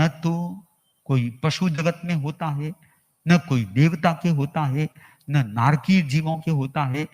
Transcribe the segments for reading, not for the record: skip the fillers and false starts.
न तो कोई पशु जगत में होता है, न कोई देवता के होता है, न नारकीय जीवों के होता है,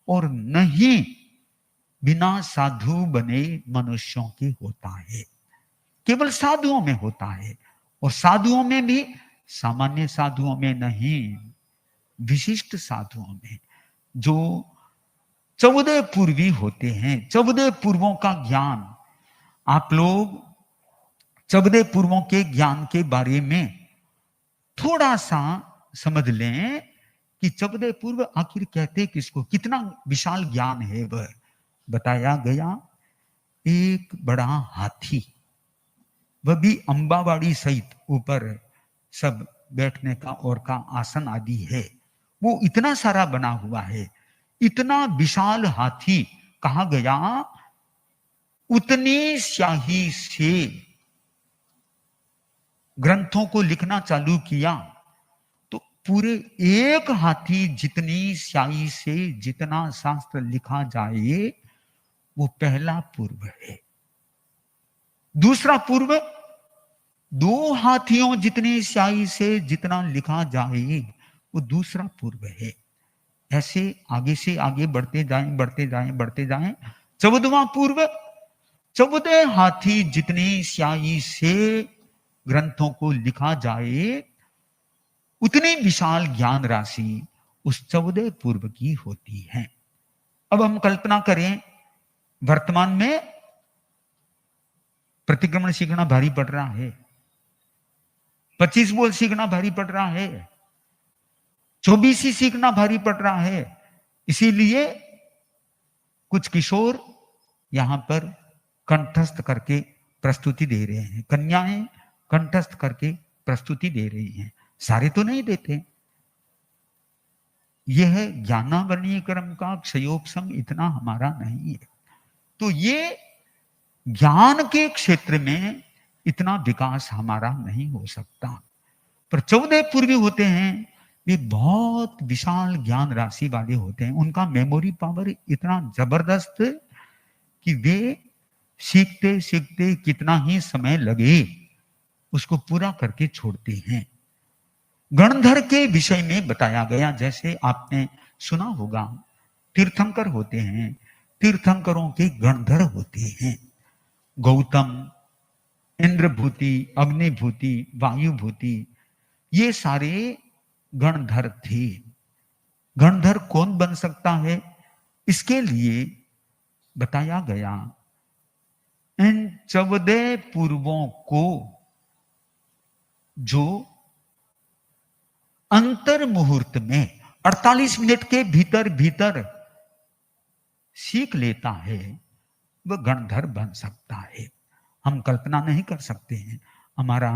और न ही बिना साधु बने मनुष्यों के होता है। केवल साधुओं में होता है, और साधुओं में भी सामान्य साधुओं में नहीं, विशिष्ट साधुओं में, जो 14 पूर्वी होते हैं। 14 पूर्वों का ज्ञान, आप लोग 14 पूर्वों के ज्ञान के बारे में थोड़ा सा समझ लें कि 14 पूर्व आखिर कहते किसको, कितना विशाल ज्ञान है वह। बताया गया एक बड़ा हाथी, वह भी अंबावाड़ी सहित ऊपर सब बैठने का और का आसन आदि है, वो इतना सारा बना हुआ है। इतना विशाल हाथी कहा गया, उतनी स्याही से ग्रंथों को लिखना चालू किया तो पूरे एक हाथी जितनी स्याही से जितना शास्त्र लिखा जाए वो पहला पूर्व है। दूसरा पूर्व, 2 हाथियों जितनी स्याही से जितना लिखा जाए वो दूसरा पूर्व है। ऐसे आगे से आगे बढ़ते जाएं, बढ़ते जाएं, बढ़ते जाएं। 14वां पूर्व, 14 हाथी जितनी स्याही से ग्रंथों को लिखा जाए उतनी विशाल ज्ञान राशि उस 14 पूर्व की होती है। अब हम कल्पना करें, वर्तमान में प्रतिक्रमण सीखना भारी पड़ रहा है, 25 बोल सीखना भारी पड़ रहा है, 24 सीखना भारी पड़ रहा है। इसीलिए कुछ किशोर यहां पर कंठस्थ करके प्रस्तुति दे रहे हैं, कन्याएं कंठस्थ करके प्रस्तुति दे रही हैं, सारे तो नहीं देते। यह ज्ञानावरणीय क्रम का क्षयोपशम इतना हमारा नहीं है, तो ये ज्ञान के क्षेत्र में इतना विकास हमारा नहीं हो सकता। पर 14 पूर्वी होते हैं, वे बहुत विशाल ज्ञान राशि वाले होते हैं। उनका मेमोरी पावर इतना जबरदस्त कि वे सीखते सीखते कितना ही समय लगे उसको पूरा करके छोड़ते हैं। गणधर के विषय में बताया गया, जैसे आपने सुना होगा, तीर्थंकर होते हैं, तीर्थंकरों के गणधर होते हैं। गौतम, इंद्रभूति, अग्निभूति, वायुभूति, ये सारे गणधर थे। गणधर कौन बन सकता है, इसके लिए बताया गया, इन 14 पूर्वों को जो अंतर मुहूर्त में 48 मिनट के भीतर भीतर सीख लेता है वह गणधर बन सकता है। हम कल्पना नहीं कर सकते हैं, हमारा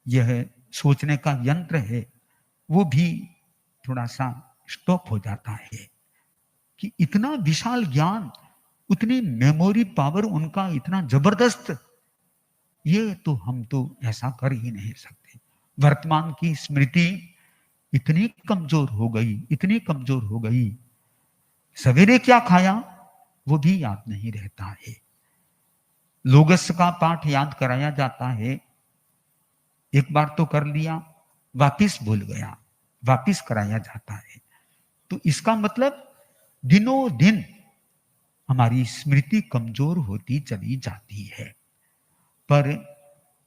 यह सोचने का यंत्र है वो भी थोड़ा सा स्टॉप हो जाता है कि इतना विशाल ज्ञान, उतनी मेमोरी पावर उनका इतना जबरदस्त, ये तो हम तो ऐसा कर ही नहीं सकते। वर्तमान की स्मृति इतनी कमजोर हो गई, इतनी कमजोर हो गई, सवेरे क्या खाया वो भी याद नहीं रहता है। लोगस का पाठ याद कराया जाता है, एक बार तो कर लिया, वापिस भूल गया, वापिस कराया जाता है। तो इसका मतलब दिनों दिन हमारी स्मृति कमजोर होती चली जाती है। पर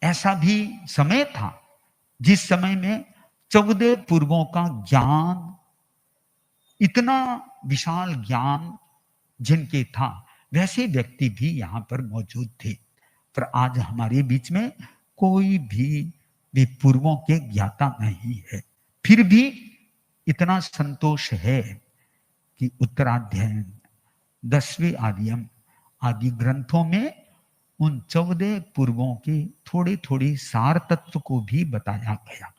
ऐसा भी समय था जिस समय में 14 पूर्वों का ज्ञान, इतना विशाल ज्ञान जिनके था, वैसे व्यक्ति भी यहां पर मौजूद थे। पर आज हमारे बीच में कोई भी पूर्वों के ज्ञाता नहीं है। फिर भी इतना संतोष है कि उत्तराध्ययन, 10वें आदियम आदि ग्रंथों में उन 14 पूर्वों के थोड़े थोड़े सार तत्व को भी बताया गया।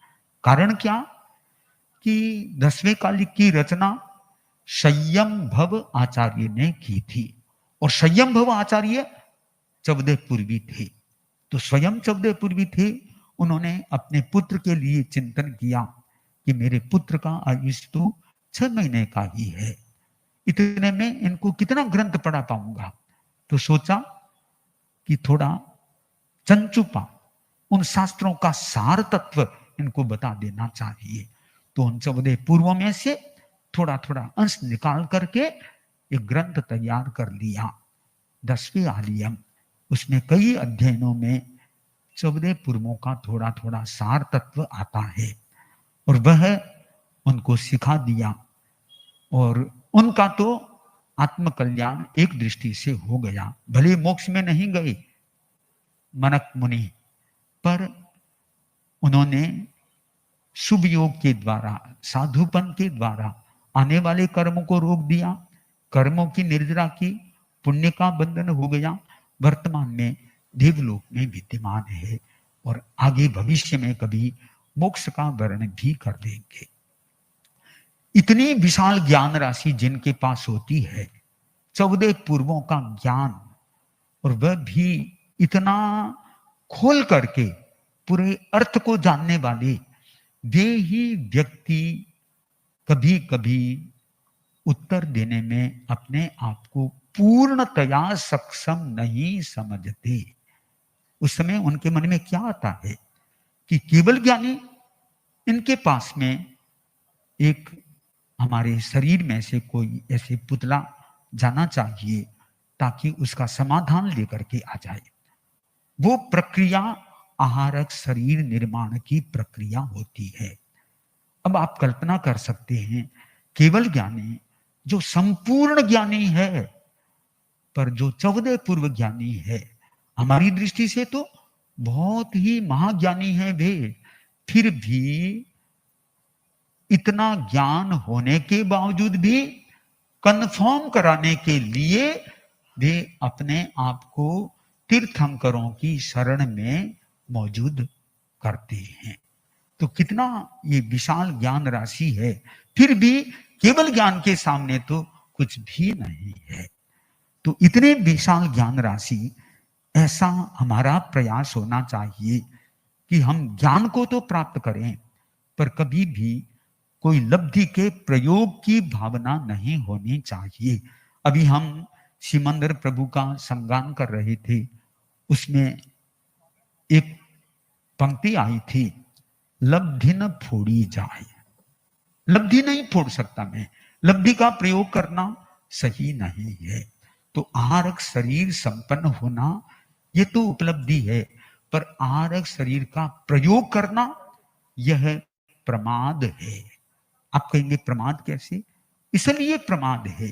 कारण क्या कि 10वें कालिक की रचना संयम भव आचार्य ने की थी, और संयम भव आचार्य 14 पूर्वी थे। तो स्वयं 14 पूर्वी थे, उन्होंने अपने पुत्र के लिए चिंतन किया कि मेरे पुत्र का आयुष तो 6 महीने का ही है, इतने में इनको कितना ग्रंथ पढ़ा पाऊंगा। तो सोचा कि थोड़ा चंचुपा उन शास्त्रों का सार तत्व इनको बता देना चाहिए। तो उन 14 पूर्वों में से थोड़ा थोड़ा अंश निकाल करके एक ग्रंथ तैयार कर लिया, 10वें आलियम। उसमें कई अध्ययनों में 14 पूर्वों का थोड़ा थोड़ा सार तत्व आता है और वह उनको सिखा दिया। और उनका तो आत्मकल्याण एक दृष्टि से हो गया। भले मोक्ष में नहीं गए मनक मुनि, पर उन्होंने शुभ योग के द्वारा, साधुपन के द्वारा आने वाले कर्मों को रोक दिया, कर्मों की निर्जरा की, पुण्य का बंधन हो गया। वर्तमान में देवलोक में विद्यमान है और आगे भविष्य में कभी मोक्ष का वर्ण भी कर देंगे। इतनी विशाल ज्ञान राशि जिनके पास होती है, 14 पूर्वों का ज्ञान, और वह भी इतना खोल करके पूरे अर्थ को जानने वाले, वे ही व्यक्ति कभी कभी उत्तर देने में अपने आप को पूर्णतया सक्षम नहीं समझते। उस समय उनके मन में क्या आता है कि केवल ज्ञानी, इनके पास में एक हमारे शरीर में से कोई ऐसे पुतला जाना चाहिए ताकि उसका समाधान लेकर के आ जाए। वो प्रक्रिया आहारक शरीर निर्माण की प्रक्रिया होती है। अब आप कल्पना कर सकते हैं, केवल ज्ञानी जो संपूर्ण ज्ञानी है, पर जो 14 पूर्व ज्ञानी है, हमारी दृष्टि से तो बहुत ही महाज्ञानी है वे, फिर भी इतना ज्ञान होने के बावजूद भी कंफर्म कराने के लिए वे अपने आप को तीर्थंकरों की शरण में मौजूद करते हैं। तो कितना ये विशाल ज्ञान राशि है, फिर भी केवल ज्ञान के सामने तो कुछ भी नहीं है। तो इतने विशाल ज्ञान राशि, ऐसा हमारा प्रयास होना चाहिए कि हम ज्ञान को तो प्राप्त करें, पर कभी भी कोई लब्धि के प्रयोग की भावना नहीं होनी चाहिए। अभी हम सिमंदर प्रभु का संगान कर रहे थे, उसमें एक पंक्ति आई थी, लब्धि न फोड़ी जाए। लब्धि नहीं फोड़ सकता मैं, लब्धि का प्रयोग करना सही नहीं है। तो आहारक शरीर संपन्न होना यह तो उपलब्धि है, पर आहारक शरीर का प्रयोग करना यह प्रमाद है। आप कहेंगे प्रमाद कैसे? इसलिए प्रमाद है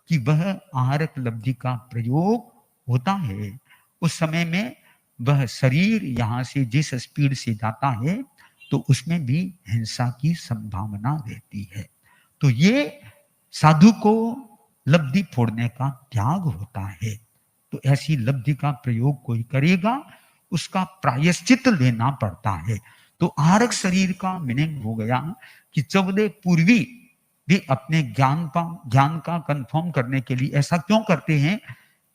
कि वह आहारक लब्धि का प्रयोग होता है, उस समय में वह शरीर यहां से जिस स्पीड से जाता है तो उसमें भी हिंसा की संभावना रहती है। तो ये साधु को लब्धि फोड़ने का त्याग होता है। तो ऐसी लब्धि का प्रयोग कोई करेगा, उसका प्रायश्चित लेना पड़ता है। तो आहारक शरीर का मीनिंग हो गया कि 14 पूर्वी भी अपने ज्ञान का कंफर्म करने के लिए ऐसा क्यों करते हैं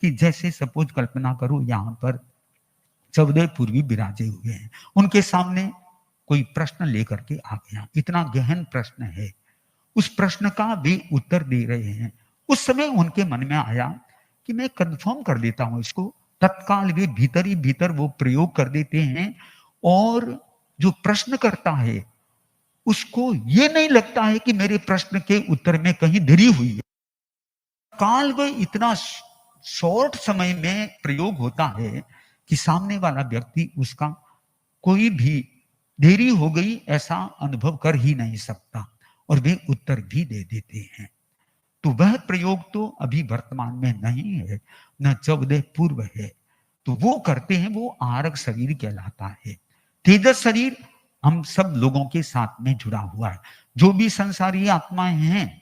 कि जैसे सपोज कल्पना करो, यहां पर 14 पूर्वी विराजे हुए हैं, उनके सामने कोई प्रश्न लेकर के आ गया, इतना गहन प्रश्न है, उस प्रश्न का वे उत्तर दे रहे हैं। उस समय उनके मन में आया कि मैं कंफर्म कर लेता हूं इसको। तत्काल वे भीतर ही भीतर वो प्रयोग कर देते हैं और जो प्रश्न करता है उसको ये नहीं लगता है कि मेरे प्रश्न के उत्तर में कहीं देरी हुई है। काल वह इतना शॉर्ट समय में प्रयोग होता है कि सामने वाला व्यक्ति उसका कोई भी देरी हो गई ऐसा अनुभव कर ही नहीं सकता और वे उत्तर भी दे देते हैं। तो वह प्रयोग तो अभी वर्तमान में नहीं है, न 14 पूर्व है। तो वो करते हैं, वो आहारक शरीर कहलाता है। तेजस शरीर हम सब लोगों के साथ में जुड़ा हुआ है, जो भी संसारी आत्माएं हैं।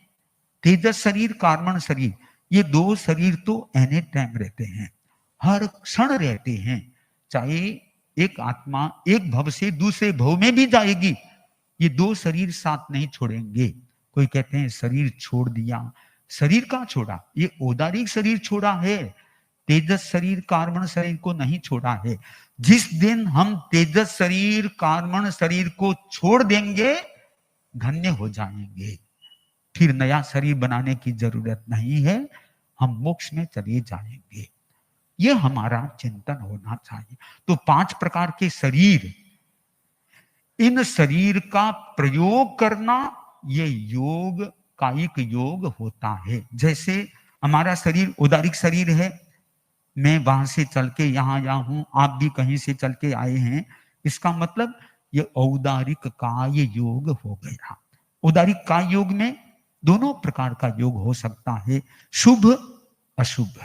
तेजस शरीर, कार्मण शरीर, ये दो शरीर तो एनी टाइम रहते हैं, हर क्षण रहते हैं। चाहे एक आत्मा एक भव से दूसरे भव में भी जाएगी, ये दो शरीर साथ नहीं छोड़ेंगे। कोई कहते हैं शरीर छोड़ दिया, शरीर का छोड़ा? ये औदारिक शरीर छोड़ा है, तेजस शरीर कार्मण शरीर को नहीं छोड़ा है। जिस दिन हम तेजस शरीर कार्मण शरीर को छोड़ देंगे, धन्य हो जाएंगे, फिर नया शरीर बनाने की जरूरत नहीं है, हम मोक्ष में चले जाएंगे। ये हमारा चिंतन होना चाहिए। तो 5 प्रकार के शरीर, इन शरीर का प्रयोग करना, ये योग, कायिक योग होता है। जैसे हमारा शरीर औदारिक शरीर है, मैं वहां से चल के यहां आया हूं, आप भी कहीं से चल के आए हैं, इसका मतलब ये औदारिक काय योग हो गया। औदारिक काय योग में दोनों प्रकार का योग हो सकता है, शुभ अशुभ।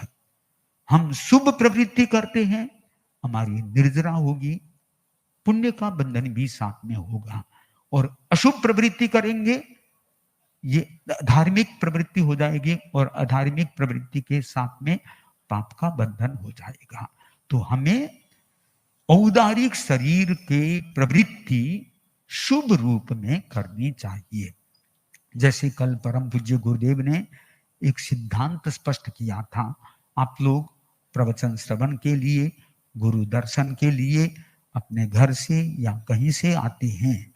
हम शुभ प्रवृत्ति करते हैं, हमारी निर्जरा होगी, पुण्य का बंधन भी साथ में होगा। और अशुभ प्रवृत्ति करेंगे, ये धार्मिक प्रवृत्ति हो जाएगी, और अधार्मिक प्रवृत्ति के साथ में पाप का बंधन हो जाएगा। तो हमें औदारिक शरीर के प्रवृत्ति शुभ रूप में करनी चाहिए। जैसे कल परम पूज्य गुरुदेव ने एक सिद्धांत स्पष्ट किया था, आप लोग प्रवचन श्रवण के लिए, गुरु दर्शन के लिए अपने घर से या कहीं से आते हैं,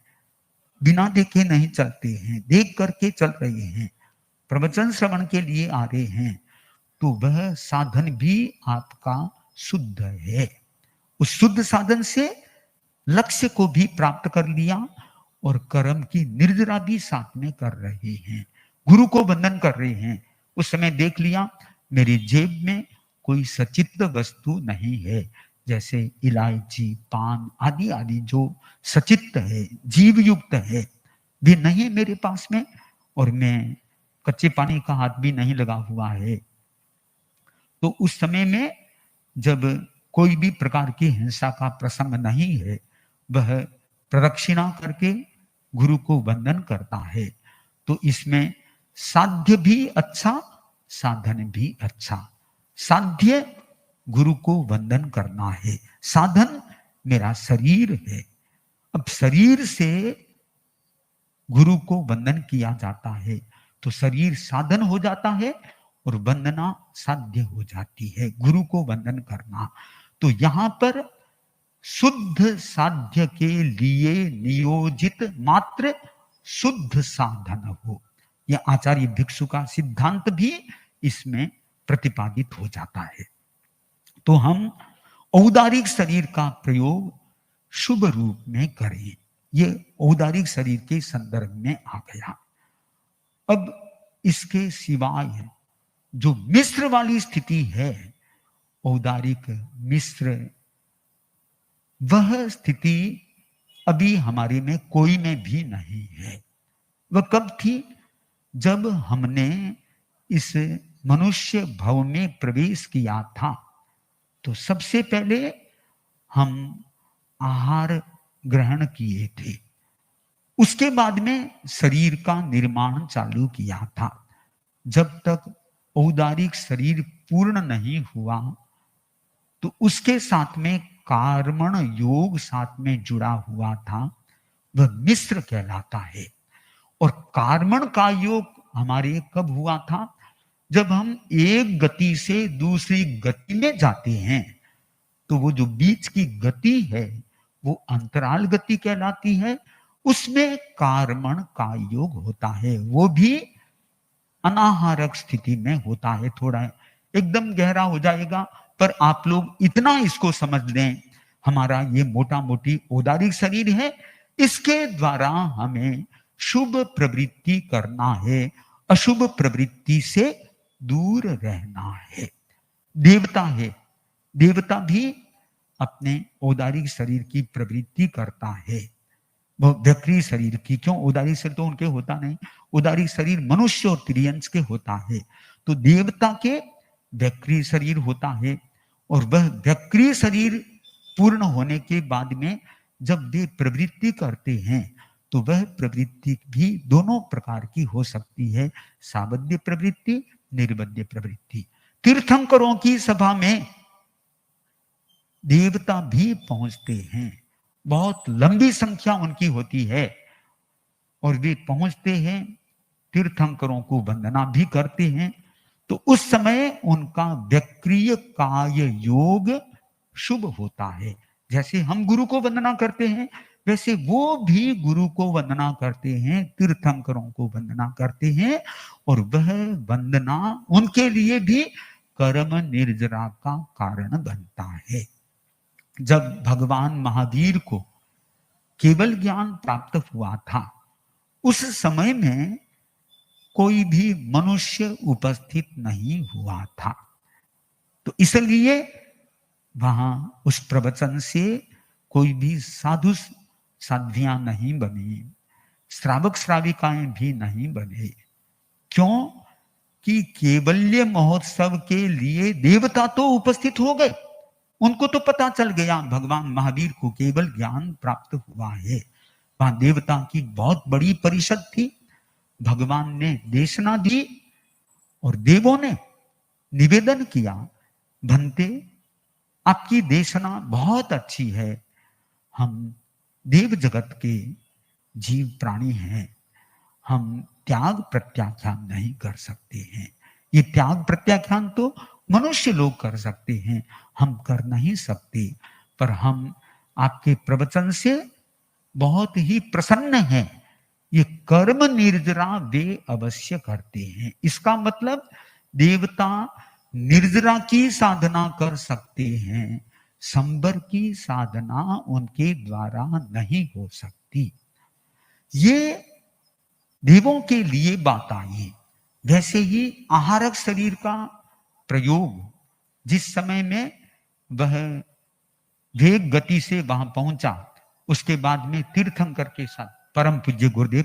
बिना देखे नहीं चलते हैं, देख करके चल रहे हैं, प्रवचन श्रवण के लिए आ रहे हैं, तो वह साधन भी आपका शुद्ध है। उस शुद्ध साधन से लक्ष्य को भी प्राप्त कर लिया और कर्म की निर्जरा भी साथ में कर रहे हैं, गुरु को वंदन कर रहे हैं। उस समय देख लिया मेरी जेब में कोई सचित्त वस्तु नहीं है, जैसे इलायची, पान आदि आदि जो सचित्त है, जीव युक्त है, भी नहीं मेरे पास में, और मैं कच्चे पानी का हाथ भी नहीं लगा हुआ है। तो उस समय में जब कोई भी प्रकार की हिंसा का प्रसंग नहीं है, वह प्रदक्षिणा करके गुरु को वंदन करता है। तो इसमें साध्य भी अच्छा, साधन भी अच्छा। साध्य गुरु को वंदन करना है, साधन मेरा शरीर है। अब शरीर से गुरु को वंदन किया जाता है, तो शरीर साधन हो जाता है और वंदना साध्य हो जाती है, गुरु को वंदन करना। तो यहां पर शुद्ध साध्य के लिए नियोजित मात्र शुद्ध साधन हो, यह आचार्य भिक्षु का सिद्धांत भी इसमें प्रतिपादित हो जाता है। तो हम औदारिक शरीर का प्रयोग शुभ रूप में करें, ये औदारिक शरीर के संदर्भ में आ गया। अब इसके सिवाय जो मिश्र वाली स्थिति है, औदारिक मिश्र, वह स्थिति अभी हमारे में कोई में भी नहीं है। वह कब थी? जब हमने इस मनुष्य भव में प्रवेश किया था, तो सबसे पहले हम आहार ग्रहण किए थे, उसके बाद में शरीर का निर्माण चालू किया था। जब तक औदारिक शरीर पूर्ण नहीं हुआ, तो उसके साथ में कर्मण योग साथ में जुड़ा हुआ था, वह मिश्र कहलाता है। और कर्मण का योग हमारे कब हुआ था? जब हम एक गति से दूसरी गति में जाते हैं, तो वो जो बीच की गति है वो अंतराल गति कहलाती है, उसमें कर्मण का योग होता है, वो भी अनाहारक स्थिति में होता है। थोड़ा एकदम गहरा हो जाएगा, पर आप लोग इतना इसको समझ लें, हमारा ये मोटा मोटी औदारिक शरीर है, इसके द्वारा हमें शुभ प्रवृत्ति करना है, अशुभ प्रवृत्ति से दूर रहना है। देवता है, देवता भी अपने औदारिक शरीर की प्रवृत्ति करता है, वो व्यक्ति शरीर की। क्यों? औदारिक शरीर तो उनके होता नहीं, औदारिक शरीर मनुष्य और त्रियंश के होता है। तो देवता के व्यक्ति शरीर होता है, और वह व्यक्ति शरीर पूर्ण होने के बाद में जब वे प्रवृत्ति करते हैं, तो वह प्रवृत्ति भी दोनों प्रकार की हो सकती है, सावध्य प्रवृत्ति, निर्वध्य प्रवृत्ति। तीर्थंकरों की सभा में देवता भी पहुंचते हैं, बहुत लंबी संख्या उनकी होती है, और वे पहुंचते हैं, तीर्थंकरों को वंदना भी करते हैं। तो उस समय उनका व्यक्रिय काय योग शुभ होता है। जैसे हम गुरु को वंदना करते हैं, वैसे वो भी गुरु को वंदना करते हैं, तीर्थंकरों को वंदना करते हैं, और वह वंदना उनके लिए भी कर्म निर्जरा का कारण बनता है। जब भगवान महावीर को केवल ज्ञान प्राप्त हुआ था, उस समय में कोई भी मनुष्य उपस्थित नहीं हुआ था, तो इसलिए वहां उस प्रवचन से कोई भी साधु साध्वियां नहीं बनी, श्रावक श्राविकाएं भी नहीं बने। क्यों? कि केवल्य महोत्सव के लिए देवता तो उपस्थित हो गए, उनको तो पता चल गया भगवान महावीर को केवल ज्ञान प्राप्त हुआ है। वहां देवता की बहुत बड़ी परिषद थी, भगवान ने देशना दी और देवों ने निवेदन किया, भंते आपकी देशना बहुत अच्छी है, हम देव जगत के जीव प्राणी हैं, हम त्याग प्रत्याख्यान नहीं कर सकते हैं। ये त्याग प्रत्याख्यान तो मनुष्य लोग कर सकते हैं, हम कर नहीं सकते, पर हम आपके प्रवचन से बहुत ही प्रसन्न हैं। ये कर्म निर्जरा वे अवश्य करते हैं। इसका मतलब देवता निर्जरा की साधना कर सकते हैं, संबर की साधना उनके द्वारा नहीं हो सकती। ये देवों के लिए बात आई। वैसे ही आहारक शरीर का प्रयोग जिस समय में वह वेग गति से वहां पहुंचा, उसके बाद में तीर्थंकर के साथ परम पूज्य गुरुदेव